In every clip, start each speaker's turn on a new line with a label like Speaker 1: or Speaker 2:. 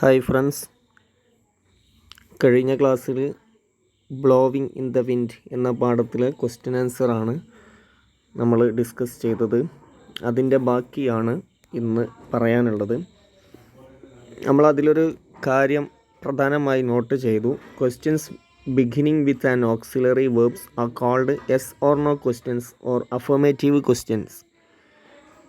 Speaker 1: Hi friends, കഴിഞ്ഞ ക്ലാസ്സിൽ blowing in the wind എന്ന പാഠത്തിലെ ക്വസ്റ്റ്യൻ ആൻസറാണ് നമ്മൾ ഡിസ്കസ് ചെയ്തത്. അതിൻ്റെ ബാക്കിയാണ് ഇന്ന് പറയാനുള്ളത്. നമ്മളതിലൊരു കാര്യം പ്രധാനമായി നോട്ട് ചെയ്തു. Questions beginning with an auxiliary verbs are called yes or no questions or affirmative questions.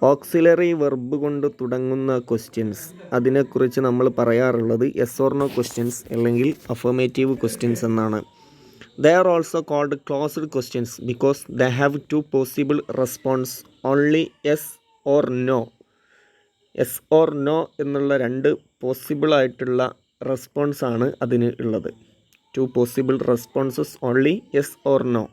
Speaker 1: Auxiliary verb കൊണ്ട് തുടങ്ങുന്ന ക്വസ്റ്റ്യൻസ്, അതിനെക്കുറിച്ച് നമ്മൾ പറയാറുള്ളത് യെസ് ഓർ നോ ക്വസ്റ്റ്യൻസ് അല്ലെങ്കിൽ അഫർമേറ്റീവ് ക്വസ്റ്റ്യൻസ് എന്നാണ്. They are also called closed questions because they have two possible response only yes or no. Yes or no എന്നുള്ള രണ്ട് പോസിബിളായിട്ടുള്ള റെസ്പോൺസാണ് അതിന് ഉള്ളത്. Two possible responses only yes or no.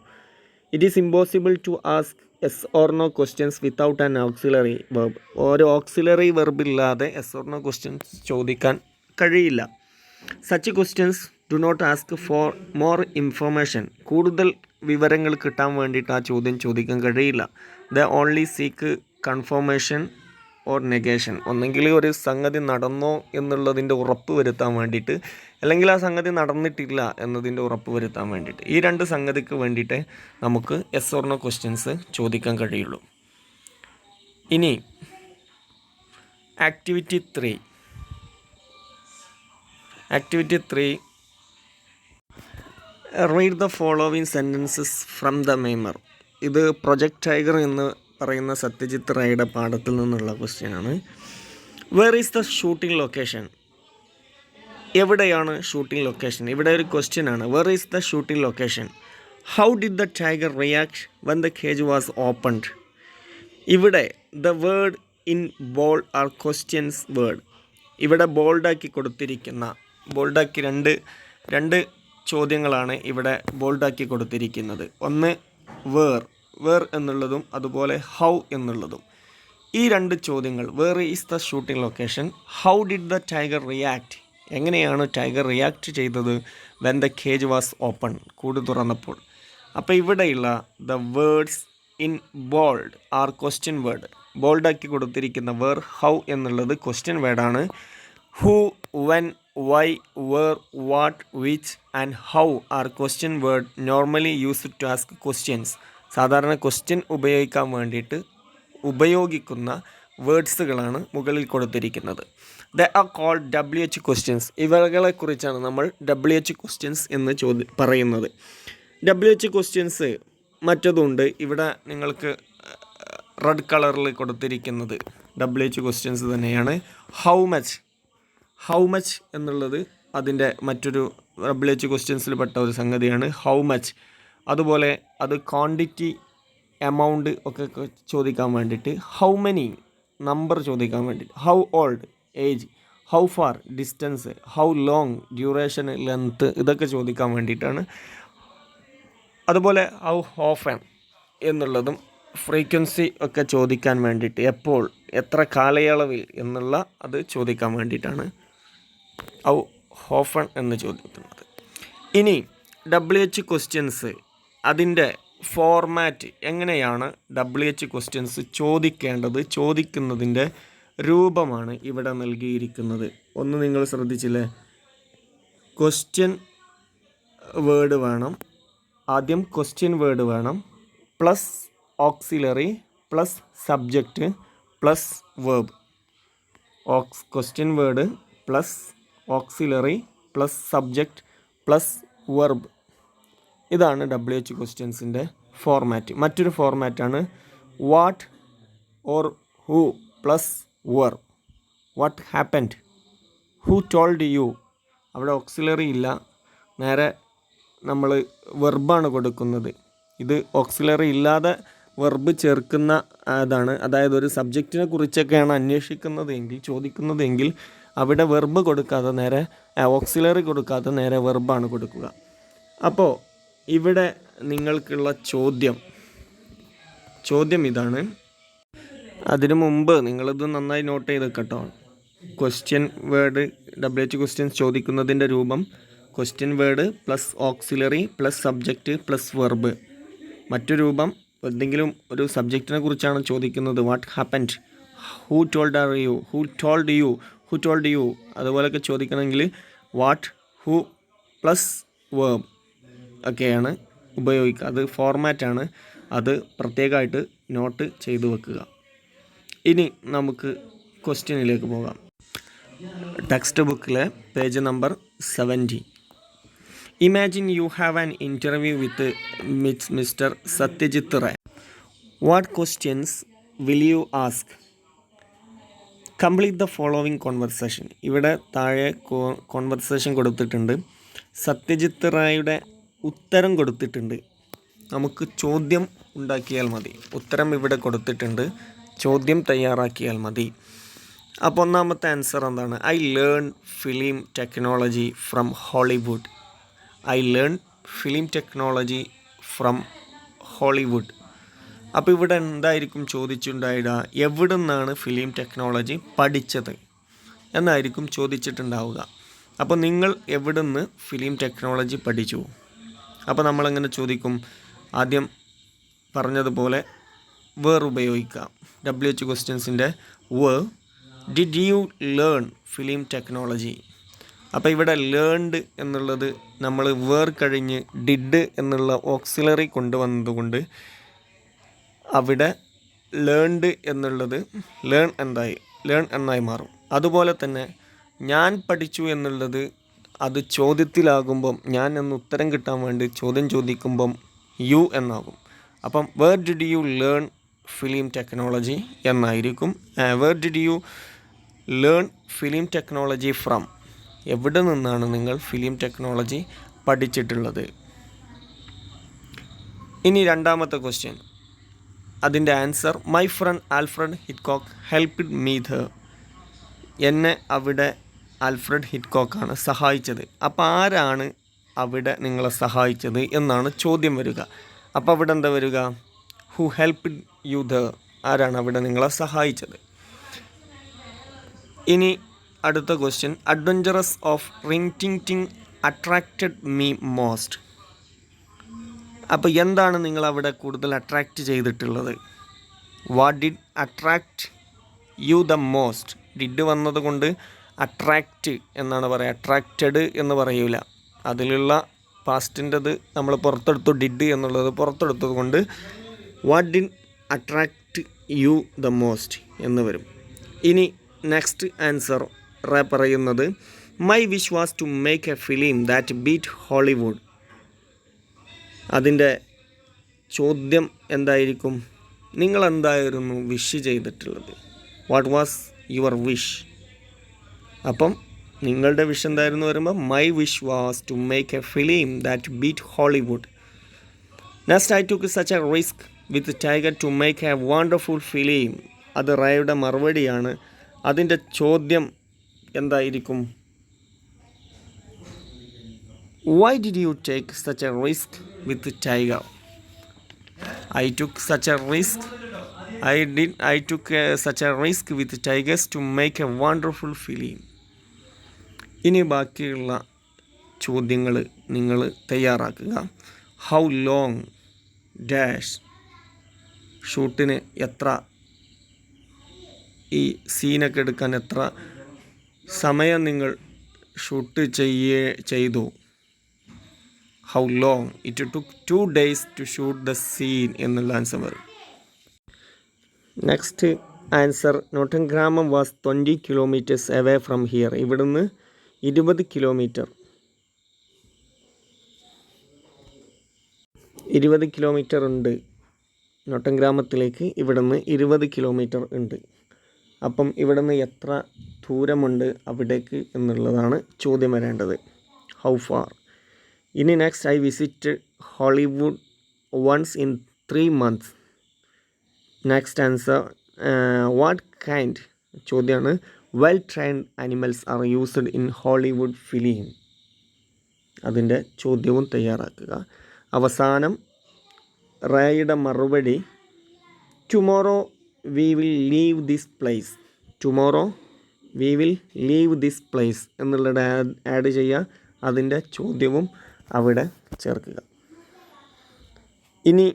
Speaker 1: It is impossible to ask yes or no questions without an auxiliary verb. ഒരു auxiliary verb ഇല്ലാതെ yes or no questions ചോദിക്കാൻ കഴിയില്ല. Such questions do not ask for more information. കൂടുതൽ വിവരങ്ങൾ കിട്ടാൻ വേണ്ടിയിട്ട് ആ ചോദ്യം ചോദിക്കാൻ കഴിയില്ല. The only seek confirmation or negation. ഒന്നെങ്കിൽ ഒരു സംഗതി നടന്നോ എന്നുള്ളതിൻ്റെ ഉറപ്പ് വരുത്താൻ വേണ്ടിയിട്ട്, അല്ലെങ്കിൽ ആ സംഗതി നടന്നിട്ടില്ല എന്നതിൻ്റെ ഉറപ്പ് വരുത്താൻ വേണ്ടിയിട്ട്, ഈ രണ്ട് സംഗതിക്ക് വേണ്ടിയിട്ട് നമുക്ക് യെസ് ഓർ നോ ക്വസ്റ്റ്യൻസ് ചോദിക്കാൻ കഴിയുള്ളൂ. ഇനി activity 3 read the following sentences from the memoir. ഇത് പ്രൊജക്ട് ടൈഗർ എന്ന് പറയുന്ന സത്യജിത്ത് റായുടെ പാഠത്തിൽ നിന്നുള്ള ക്വസ്റ്റ്യനാണ്. Where is the shooting location? എവിടെയാണ് ഷൂട്ടിംഗ് ലൊക്കേഷൻ? ഇവിടെ ഒരു ക്വസ്റ്റ്യനാണ്. Where is the shooting location? How did the tiger react when the cage was opened? ഇവിടെ the word in bold are questions word. ഇവിടെ ബോൾഡാക്കി രണ്ട് ചോദ്യങ്ങളാണ് ഇവിടെ ബോൾഡാക്കി കൊടുത്തിരിക്കുന്നത്. ഒന്ന് വേർ എന്നുള്ളതും അതുപോലെ ഹൗ എന്നുള്ളതും. ഈ രണ്ട് ചോദ്യങ്ങൾ, where is the shooting location, how did the tiger react, എങ്ങനെയാണ് ടൈഗർ റിയാക്ട് ചെയ്തത്, when the cage was open, കൂട് തുറന്നപ്പോൾ. അപ്പോൾ ഇവിടെയുള്ള the words in bold are question word. ബോൾഡാക്കി കൊടുത്തിരിക്കുന്ന വേർ, ഹൗ എന്നുള്ളത് ക്വസ്റ്റ്യൻ വേർഡാണ്. Who, when, why, where, what, which and how are question word normally used to ask questions. സാധാരണ question ഉപയോഗിക്കാൻ വേണ്ടിയിട്ട് ഉപയോഗിക്കുന്ന വേർഡ്സുകളാണ് മുകളിൽ കൊടുത്തിരിക്കുന്നത്. They are called WH questions. ഇവകളെക്കുറിച്ചാണ് നമ്മൾ WH ക്വസ്റ്റ്യൻസ് എന്ന് പറയുന്നത്. WH ക്വസ്റ്റ്യൻസ് മറ്റതുണ്ട്. ഇവിടെ നിങ്ങൾക്ക് റെഡ് കളറിൽ കൊടുത്തിരിക്കുന്നത് WH ക്വസ്റ്റ്യൻസ് തന്നെയാണ്. ഹൗ മച്ച് എന്നുള്ളത് അതിൻ്റെ മറ്റൊരു WH ക്വസ്റ്റ്യൻസിൽ പെട്ട ഒരു സംഗതിയാണ്. How much. അതുപോലെ അത് ക്വാണ്ടിറ്റി, എമൗണ്ട് ഒക്കെ ചോദിക്കാൻ വേണ്ടിയിട്ട്. ഹൗ മെനി, നമ്പർ ചോദിക്കാൻ വേണ്ടിയിട്ട്. How old, age. How far, distance. How long, duration, length. ഇതൊക്കെ ചോദിക്കാൻ വേണ്ടിയിട്ടാണ്. അതുപോലെ ഹൗ ഓഫൻ എന്നുള്ളതും ഫ്രീക്വൻസി ഒക്കെ ചോദിക്കാൻ വേണ്ടിയിട്ട്, എപ്പോൾ, എത്ര കാലയളവിൽ എന്നുള്ള അത് ചോദിക്കാൻ വേണ്ടിയിട്ടാണ് ഹൗ ഓഫൺ എന്ന് ചോദിക്കുന്നത്. ഇനി WH ക്വസ്റ്റ്യൻസ്, അതിൻ്റെ ഫോർമാറ്റ്, എങ്ങനെയാണ് WH ക്വസ്റ്റ്യൻസ് ചോദിക്കേണ്ടത്, ചോദിക്കുന്നതിൻ്റെ രൂപമാണ് ഇവിടെ നൽകിയിരിക്കുന്നത്. ഒന്ന് നിങ്ങൾ ശ്രദ്ധിച്ചില്ലേ? ക്വസ്റ്റ്യൻ വേർഡ് വേണം. ആദ്യം ക്വസ്റ്റ്യൻ വേർഡ് വേണം, plus auxiliary plus subject plus verb. Question word plus auxiliary plus subject plus verb. ഇതാണ് WH ക്വസ്റ്റ്യൻസിൻ്റെ ഫോർമാറ്റ്. മറ്റൊരു ഫോർമാറ്റാണ് what or who plus verb. What happened, who told you. അവിടെ ഓക്സിലറി ഇല്ല, നേരെ നമ്മൾ വെർബാണ് കൊടുക്കുന്നത്. ഇത് ഓക്സിലറി ഇല്ലാതെ വെർബ് ചേർക്കുന്ന അതാണ്. അതായത് ഒരു സബ്ജക്റ്റിനെ കുറിച്ചൊക്കെയാണ് അന്വേഷിക്കുന്നതെങ്കിൽ, ചോദിക്കുന്നതെങ്കിൽ അവിടെ വെർബ് കൊടുക്കാതെ നേരെ ഓക്സിലറി കൊടുക്കാതെ നേരെ വെർബാണ് കൊടുക്കുക. അപ്പോൾ ഇവിടെ നിങ്ങൾക്കുള്ള ചോദ്യം ഇതാണ്. അതിനു മുമ്പ് നിങ്ങളിത് നന്നായി നോട്ട് ചെയ്ത് കേട്ടോ. ക്വസ്റ്റ്യൻ വേർഡ്, WH ക്വസ്റ്റ്യൻസ് ചോദിക്കുന്നതിൻ്റെ രൂപം question word plus auxiliary plus subject plus verb. മറ്റു രൂപം, എന്തെങ്കിലും ഒരു സബ്ജക്റ്റിനെ കുറിച്ചാണ് ചോദിക്കുന്നത്, what happened, who told U, who told you അതുപോലെയൊക്കെ ചോദിക്കണമെങ്കിൽ വാട്ട്, ഹു പ്ലസ് വേർബ് ഒക്കെയാണ് ഉപയോഗിക്കുക. അത് ഫോർമാറ്റാണ്, അത് പ്രത്യേകമായിട്ട് നോട്ട് ചെയ്തു വെക്കുക. ഇനി നമുക്ക് ക്വസ്റ്റ്യനിലേക്ക് പോകാം. ടെക്സ്റ്റ് ബുക്കിലെ page number 70. Imagine you have an interview with Mr Satyajit Ray. What questions will you ask? Complete the following conversation. ഇവിടെ താഴെ കോൺവെർസേഷൻ കൊടുത്തിട്ടുണ്ട്. സത്യജിത്ത് റായുടെ ഉത്തരം കൊടുത്തിട്ടുണ്ട്. നമുക്ക് ചോദ്യം ഉണ്ടാക്കിയാൽ മതി. ഉത്തരം ഇവിടെ കൊടുത്തിട്ടുണ്ട്, ചോദ്യം തയ്യാറാക്കിയാൽ മതി. അപ്പോൾ ഒന്നാമത്തെ ആൻസർ എന്താണ്? I learn film technology from Hollywood. I learn film technology from Hollywood. അപ്പോൾ ഇവിടെ എന്തായിരിക്കും ചോദിച്ചിട്ടുണ്ടാവുക? എവിടെ നിന്നാണ് ഫിലിം ടെക്നോളജി പഠിച്ചത് എന്നായിരിക്കും ചോദിച്ചിട്ടുണ്ടാവുക. അപ്പോൾ നിങ്ങൾ എവിടെ നിന്ന് ഫിലിം ടെക്നോളജി പഠിച്ചു? അപ്പോൾ നമ്മളെങ്ങനെ ചോദിക്കും? ആദ്യം പറഞ്ഞതുപോലെ വേർ ഉപയോഗിക്കാം. WH ക്വസ്റ്റ്യൻസിൻ്റെ where. Did you learn film technology? അപ്പോൾ ഇവിടെ ലേൺഡ് എന്നുള്ളത് നമ്മൾ വേർ കഴിഞ്ഞ് ഡിഡ് എന്നുള്ള ഓക്സിലറി കൊണ്ടുവന്നതുകൊണ്ട് അവിടെ ലേൺഡ് എന്നുള്ളത് ലേൺ എന്നായി മാറും. അതുപോലെ തന്നെ ഞാൻ പഠിച്ചു എന്നുള്ളത് അത് ചോദ്യത്തിലാകുമ്പം, ഞാൻ എന്ന് ഉത്തരം കിട്ടാൻ വേണ്ടി ചോദ്യം ചോദിക്കുമ്പം യു എന്നാകും. അപ്പം where did you learn film technology എന്നായിരിക്കും. Where did you learn film technology from? എവിടെ നിന്നാണ് നിങ്ങൾ ഫിലിം ടെക്നോളജി പഠിച്ചിട്ടുള്ളത്? ഇനി രണ്ടാമത്തെ ക്വസ്റ്റ്യൻ, അതിൻ്റെ answer my friend Alfred Hitchcock helped me there. എന്നെ അവിടെ ആൽഫ്രഡ് ഹിറ്റ്കോക്കാണ് സഹായിച്ചത്. അപ്പോൾ ആരാണ് അവിടെ നിങ്ങളെ സഹായിച്ചത് എന്നാണ് ചോദ്യം വരിക. അപ്പോൾ അവിടെ എന്താ വരിക? Who helped you there. ആരാണ് അവിടെ നിങ്ങളെ സഹായിച്ചത്? ഇനി അടുത്ത ക്വസ്റ്റ്യൻ, അഡ്വഞ്ചറസ് ഓഫ് റിംഗ് ടിങ് ടിങ് അട്രാക്റ്റഡ് മീ മോസ്റ്റ്. അപ്പോൾ എന്താണ് നിങ്ങൾ അവിടെ കൂടുതൽ അട്രാക്റ്റ് ചെയ്തിട്ടുള്ളത്? What did attract you the most? Did വന്നതുകൊണ്ട് അട്രാക്റ്റ് എന്നാണ് പറയുക, അട്രാക്റ്റഡ് എന്ന് പറയൂല. അതിലുള്ള പാസ്റ്റിൻ്റെത് നമ്മൾ പുറത്തെടുത്തു, ഡിഡ് എന്നുള്ളത് പുറത്തെടുത്തത് കൊണ്ട് what did attract you the most എന്ന് വരും. ഇനി നെക്സ്റ്റ് ആൻസർ പറയുന്നത് my wish was to make a film that beat Hollywood. അതിൻ്റെ ചോദ്യം എന്തായിരിക്കും? നിങ്ങൾ എന്തായിരുന്നു വിഷ് ചെയ്തിട്ടുള്ളത്? What was your wish? അപ്പം നിങ്ങളുടെ വിഷ് എന്തായിരുന്നു വരുമ്പോൾ my wish was to make a film that beat Hollywood. Next I took such a risk with Tiger to make a wonderful film. അത് റേയുടെ മറുപടിയാണ്. അതിൻ്റെ ചോദ്യം എന്തായിരിക്കും? Why did you take such a risk with tiger? I took such a risk. I took such a risk with tigers to make a wonderful film. ഇനി ബാക്കിയുള്ള ചോദ്യങ്ങൾ നിങ്ങൾ തയ്യാറാക്കുക. How long dash. ഷൂട്ടിന് എത്ര, ഈ സീനൊക്കെ എടുക്കാൻ എത്ര സമയം നിങ്ങൾ ഷൂട്ട് ചെയ്തു? How long it took 2 days to shoot the scene എന്നുള്ള ആൻസർ വരും. നെക്സ്റ്റ് ആൻസർ നോട്ടൻഗ്രാമം was 20 kilometers away from here. ഇവിടുന്ന് 20 കിലോമീറ്റർ ഉണ്ട് നോട്ടൻഗ്രാമത്തിലേക്ക്. ഇവിടുന്ന് 20 കിലോമീറ്റർ ഉണ്ട്. അപ്പം ഇവിടുന്ന് എത്ര ദൂരമുണ്ട് അവിടേക്ക് എന്നുള്ളതാണ് ചോദ്യം വരേണ്ടത്. How far. ഇനി next I visit Hollywood once in 3 months. Next answer what kind. ചോദ്യമാണ് well trained animals are used in Hollywood film. അതിൻ്റെ ചോദ്യവും തയ്യാറാക്കുക. അവസാനം റേയുടെ മറുപടി tomorrow we will leave this place. Tomorrow we will leave this place എന്നുള്ളത് add ചെയ്യുക. അതിൻ്റെ ചോദ്യവും അവിടെ ചേർക്കുക. ഇനി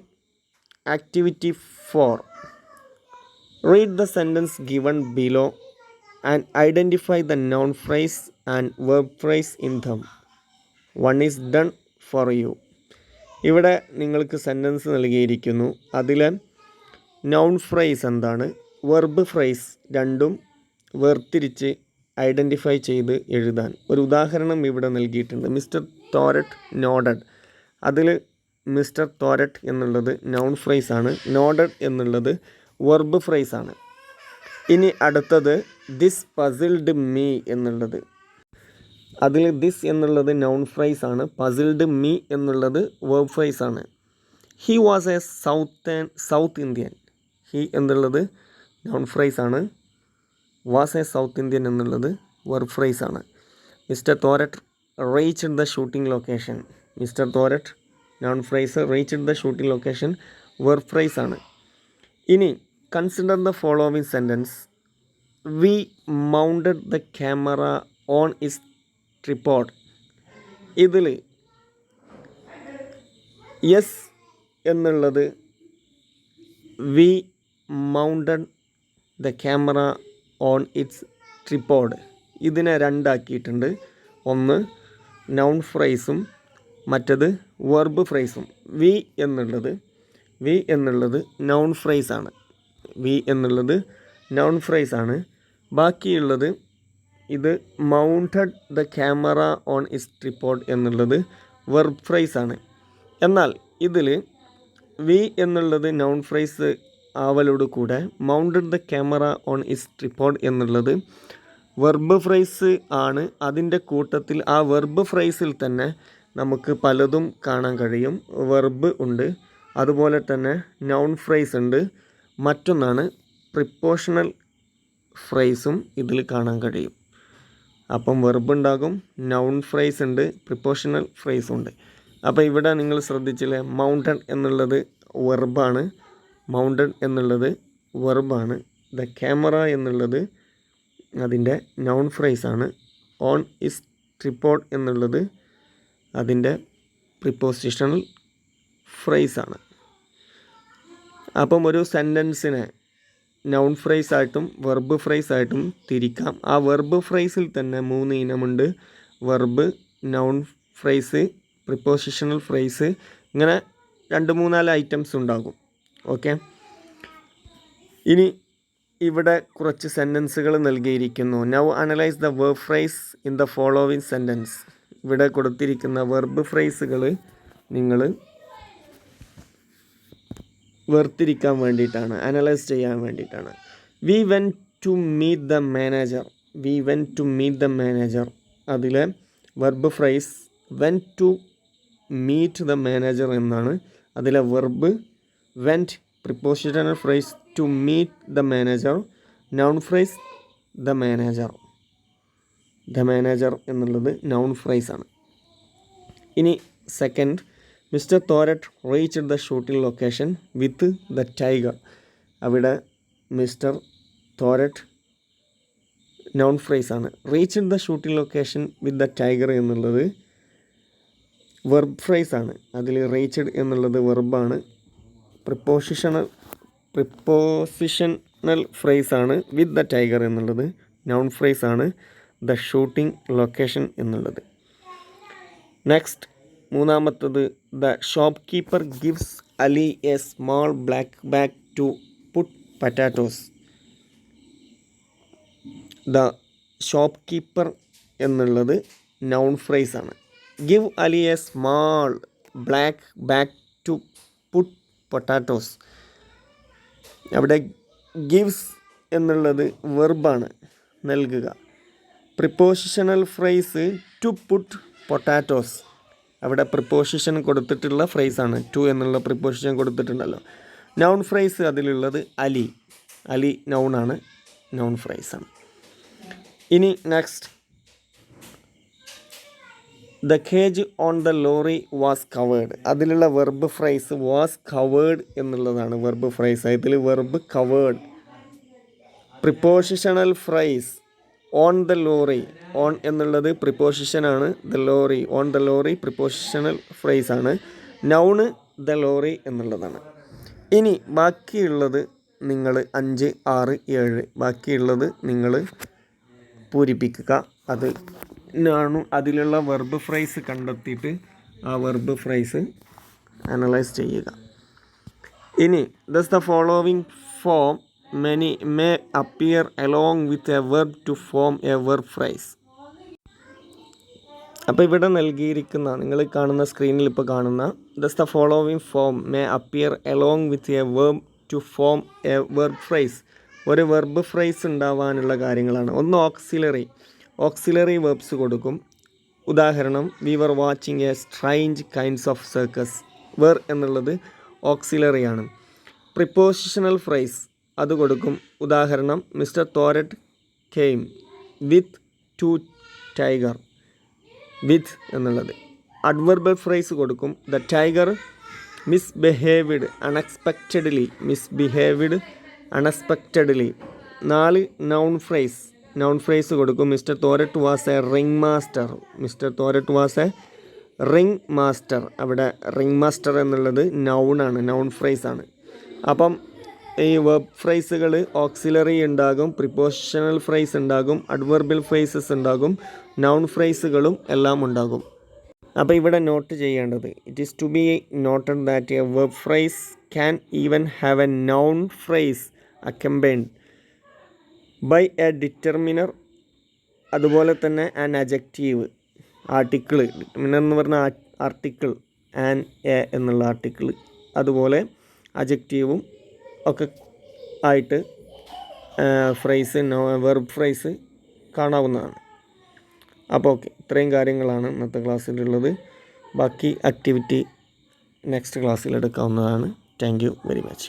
Speaker 1: activity 4, read the sentence given below and identify the noun phrase and verb phrase in them. One is done for you. ഇവിടെ നിങ്ങൾക്ക് sentence നൽകിയിരിക്കുന്നു. അതിൽ നൗൺ ഫ്രൈസ് എന്താണ്, വെർബ് ഫ്രൈസ് രണ്ടും വേർതിരിച്ച് ഐഡൻറ്റിഫൈ ചെയ്ത് എഴുതാൻ ഒരു ഉദാഹരണം ഇവിടെ നൽകിയിട്ടുണ്ട്. Mr Thorat nodded. അതിൽ മിസ്റ്റർ തോരറ്റ് എന്നുള്ളത് നൗൺ ഫ്രൈസ് ആണ്, നോഡഡ് എന്നുള്ളത് വെർബ് ഫ്രൈസ് ആണ്. ഇനി അടുത്തത് ദിസ് പസിൽഡ് മീ എന്നുള്ളത്. അതിൽ ദിസ് എന്നുള്ളത് നൗൺ ഫ്രൈസ് ആണ്, പസിൽഡ് മീ എന്നുള്ളത് വെർബ് ഫ്രൈസ് ആണ്. He was a south Indian. He എന്നുള്ളത് നൗൺ ഫ്രൈസ് ആണ്, വാസ് എ സൗത്ത് ഇന്ത്യൻ എന്നുള്ളത് വെർബ് ഫ്രൈസ് ആണ്. Mister Thorat reached the shooting location. Mister Thorat noun phrase, reached the shooting location verb phrase ആണ്. ഇനി consider the following sentence. We mounted the camera on its tripod. ഇതിൽ yes എന്നുള്ളത് we mounted the camera on its tripod. ഇതിനെ രണ്ടാക്കിയിട്ടുണ്ട്. ഒന്ന് noun ഫ്രൈസും മറ്റത് verb ഫ്രൈസും. V എന്നുള്ളത് noun phrase ആണ്. V എന്നുള്ളത് നൗൺ ഫ്രൈസ് ആണ്. ബാക്കിയുള്ളത് ഇത് mounted the camera on its tripod എന്നുള്ളത് വെർബ് ഫ്രൈസ് ആണ്. എന്നാൽ ഇതിൽ വി എന്നുള്ളത് നൗൺ ഫ്രൈസ് ആവലോട് കൂടെ mounted the camera on its tripod എന്നുള്ളത് വെർബ് ഫ്രൈസ് ആണ്. അതിൻ്റെ കൂട്ടത്തിൽ ആ വെർബ് ഫ്രൈസിൽ തന്നെ നമുക്ക് പലതും കാണാൻ കഴിയും. വെർബ് ഉണ്ട്, അതുപോലെ തന്നെ നൗൺ ഫ്രൈസ് ഉണ്ട്, മറ്റൊന്നാണ് പ്രിപ്പോഷണൽ ഫ്രൈസും ഇതിൽ കാണാൻ കഴിയും. അപ്പം വെർബ് ഉണ്ടാകും, നൗൺ ഫ്രൈസ് ഉണ്ട്, പ്രിപ്പോഷണൽ ഫ്രൈസും ഉണ്ട്. അപ്പോൾ ഇവിടെ നിങ്ങൾ ശ്രദ്ധിച്ചില്ലേ, മൗണ്ടഡ് എന്നുള്ളത് വെർബാണ്, മൗണ്ടഡ് എന്നുള്ളത് വെർബാണ്. ദ ക്യാമറ എന്നുള്ളത് അതിൻ്റെ നൗൺ ഫ്രൈസ് ആണ്. ഓൺ ഇസ് ട്രിപ്പോഡ് എന്നുള്ളത് അതിൻ്റെ പ്രിപ്പോസിഷണൽ ഫ്രൈസ് ആണ്. അപ്പം ഒരു സെൻറ്റൻസിനെ നൗൺ ഫ്രൈസ് ആയിട്ടും വെർബ് ഫ്രൈസ് ആയിട്ടും തിരിക്കാം. ആ വെർബ് ഫ്രൈസിൽ തന്നെ 3 ഇനമുണ്ട്. Verb, noun phrase, prepositional phrase, ഇങ്ങനെ 2-3-4 ഐറ്റംസ് ഉണ്ടാകും. ഓക്കെ, ഇനി ഇവിടെ കുറച്ച് സെൻറ്റൻസുകൾ നൽകിയിരിക്കുന്നു. Now analyse the verb fries in the following sentence. ഇവിടെ കൊടുത്തിരിക്കുന്ന വെർബ് ഫ്രൈസുകൾ നിങ്ങൾ വേർതിരിക്കാൻ വേണ്ടിയിട്ടാണ്, അനലൈസ് ചെയ്യാൻ വേണ്ടിയിട്ടാണ്. We went to meet the manager. We went to meet the manager. അതിലെ verb phrase went to meet the manager എന്നാണ്. അതിലെ verb went, prepositional phrase to meet the manager, noun phrase the manager. The manager എന്നുള്ളത് noun phrase ആണ്. ഇനി second, mister Thorat reached the shooting location with the tiger. അവിടെ mister Thorat noun phrase ആണ്. Reached the shooting location with the tiger എന്നുള്ളത് verb phrase ആണ്. അതിൽ reached എന്നുള്ളത് വെർബാണ്. പ്രിപ്പോസിഷണൽ ഫ്രൈസ് ആണ്. വിത്ത് ദ ടൈഗർ എന്നുള്ളത് നൗൺ ഫ്രൈസ് ആണ്. ദ ഷൂട്ടിംഗ് ലൊക്കേഷൻ എന്നുള്ളത്. നെക്സ്റ്റ്, മൂന്നാമത്തത്, the shop keeper gives Ali a small black bag to put potatoes. The shop keeper എന്നുള്ളത് നൗൺ ഫ്രൈസ് ആണ്. Give Ali a small black bag to put potatoes. അവിടെ gives എന്നുള്ളത് വെർബാണ്, നൽകുക. Prepositional phrase to put potatoes. അവിടെ preposition കൊടുത്തിട്ടുള്ള ഫ്രൈസാണ്. To എന്നുള്ള പ്രിപ്പോസിഷൻ കൊടുത്തിട്ടുണ്ടല്ലോ. നൗൺ ഫ്രൈസ് അതിലുള്ളത് അലി. അലി നൗണാണ്, നൗൺ ഫ്രൈസാണ്. ഇനി next, the cage on the lorry was covered. അതിലുള്ള വെർബ് ഫ്രൈസ് വാസ് കവേർഡ് എന്നുള്ളതാണ് വെർബ് ഫ്രൈസ്. ഇതിൽ verb covered. Prepositional phrase on the lorry. On എന്നുള്ളത് പ്രിപ്പോസിഷനാണ്. The lorry, on the lorry prepositional phrase ആണ്. നൗണ് ദ ലോറി എന്നുള്ളതാണ്. ഇനി ബാക്കിയുള്ളത് നിങ്ങൾ 5, 6, 7 ബാക്കിയുള്ളത് നിങ്ങൾ പൂരിപ്പിക്കുക. അതിലുള്ള വെർബ് ഫ്രൈസ് കണ്ടെത്തിയിട്ട് ആ വെർബ് ഫ്രൈസ് അനലൈസ് ചെയ്യുക. ഇനി thus the following form many may appear along with a verb to form a verb phrase. അപ്പോൾ ഇവിടെ നൽകിയിരിക്കുന്ന നിങ്ങൾ കാണുന്ന സ്ക്രീനിൽ ഇപ്പോൾ കാണുന്ന thus the following form may appear along with a verb to form a verb phrase. ഒരു verb phrase ഉണ്ടാവാനുള്ള കാര്യങ്ങളാണ്. ഒന്ന് ഓക്സിലറി വെർബ്സ് കൊടുക്കും. ഉദാഹരണം we were watching a strange kinds of circus. Were എന്നുള്ളത് ഓക്സിലറി ആണ്. പ്രിപ്പോസിഷണൽ ഫ്രൈസ് അത് കൊടുക്കും. ഉദാഹരണം mister Thorat came with 2 tiger. With എന്നുള്ളത്. അഡ്വർബൽ ഫ്രൈസ് കൊടുക്കും. The tiger misbehaved unexpectedly. 4 noun phrase കൊടുക്കും. Mister Thorat was a ring master. അവിടെ റിംഗ് മാസ്റ്റർ എന്നുള്ളത് നൗൺ ഫ്രൈസ് ആണ്. അപ്പം ഈ വെർബ് ഫ്രൈസുകൾ ഓക്സിലറി ഉണ്ടാകും, പ്രിപ്പോസിഷണൽ ഫ്രൈസ് ഉണ്ടാകും, അഡ്വർബൽ ഫ്രൈസസ് ഉണ്ടാകും, നൗൺ ഫ്രൈസുകളും എല്ലാം ഉണ്ടാകും. അപ്പോൾ ഇവിടെ നോട്ട് ചെയ്യേണ്ടത്, it is to be noted that a verb phrase can even have a noun phrase accompanied by a determiner. അതുപോലെ തന്നെ ആൻ അജക്റ്റീവ് ആർട്ടിക്കിൾ. ഡിറ്റർമിനർ എന്ന് പറഞ്ഞാൽ ആർട്ടിക്കിൾ, ആൻ എ എന്നുള്ള ആർട്ടിക്കിൾ, അതുപോലെ അജക്റ്റീവും ഒക്കെ ആയിട്ട് വെർബ് ഫ്രൈസ് കാണാവുന്നതാണ്. അപ്പോൾ ഓക്കെ, ഇത്രയും കാര്യങ്ങളാണ് ഇന്നത്തെ ക്ലാസ്സിലുള്ളത്. ബാക്കി ആക്ടിവിറ്റി നെക്സ്റ്റ് ക്ലാസ്സിൽ എടുക്കാവുന്നതാണ്. Thank you very much.